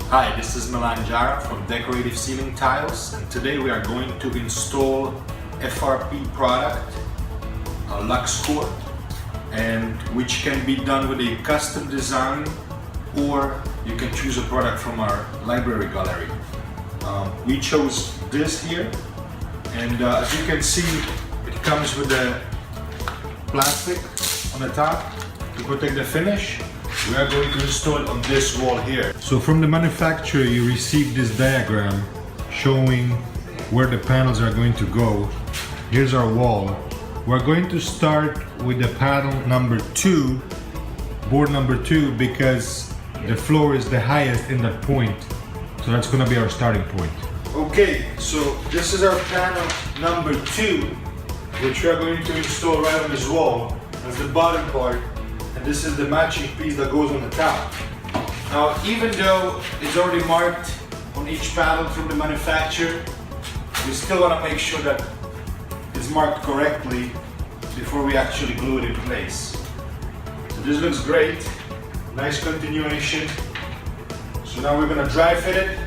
Hi, this is Milan Jara from Decorative Ceiling Tiles, and today we are going to install FRP product, LuxCore, and which can be done with a custom design, or you can choose a product from our library gallery. We chose this here, and as you can see, it comes with the plastic on the top to protect the finish. We are going to install it on this wall here. So from the manufacturer you receive this diagram showing where the panels are going to go. Here's our wall. We're going to start with the panel number 2, board number 2, because the floor is the highest in that point. So that's going to be our starting point. Okay, so this is our panel number 2, which we are going to install right on this wall as the bottom part. And this is the matching piece that goes on the top. Now, even though it's already marked on each panel from the manufacturer, we still want to make sure that it's marked correctly before we actually glue it in place. So this looks great, nice continuation. So now we're going to dry fit it,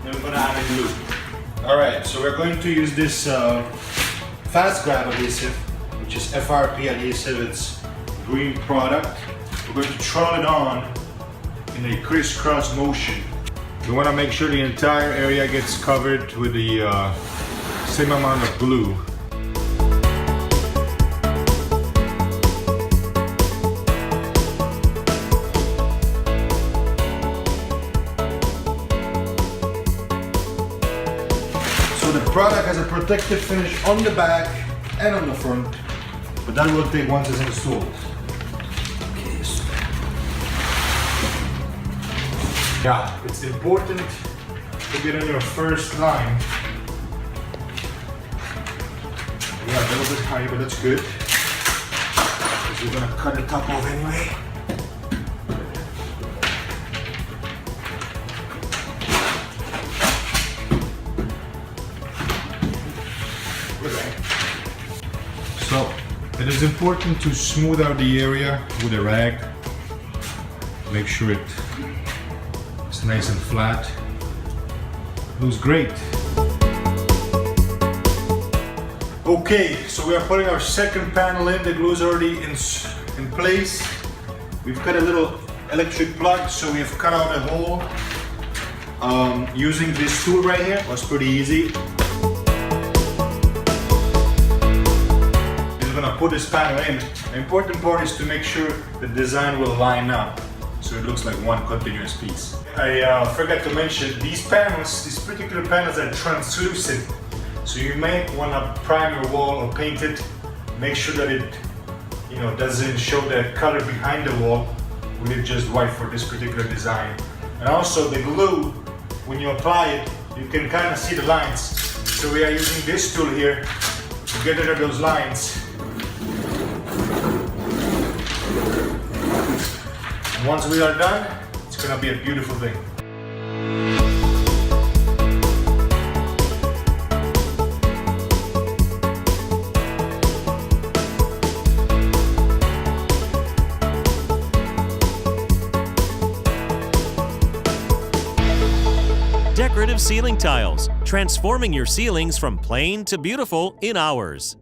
then we're going to add a glue. Alright, so we're going to use this fast grab adhesive, which is FRP adhesive. It's green product. We're going to trowel it on in a crisscross motion. We want to make sure the entire area gets covered with the same amount of glue. So the product has a protective finish on the back and on the front, but that will take once it's installed. Yeah, it's important to get on your first line. Yeah, a little bit higher, but that's good, because we're gonna cut the top off anyway. So it is important to smooth out the area with a rag. Make sure it's nice and flat. Looks great. Okay, so we are putting our second panel in. The glue is already in place. We've got a little electric plug, so we have cut out a hole using this tool right here. It was pretty easy. We're gonna put this panel in. The important part is to make sure the design will line up, so it looks like one continuous piece. I forgot to mention, these particular panels are translucent, so you may want to prime your wall or paint it. Make sure that it, doesn't show the color behind the wall, with it just white for this particular design. And also the glue, when you apply it, you can kind of see the lines. So we are using this tool here to get rid of those lines. And once we are done, it's gonna be a beautiful thing. Decorative Ceiling Tiles, transforming your ceilings from plain to beautiful in hours.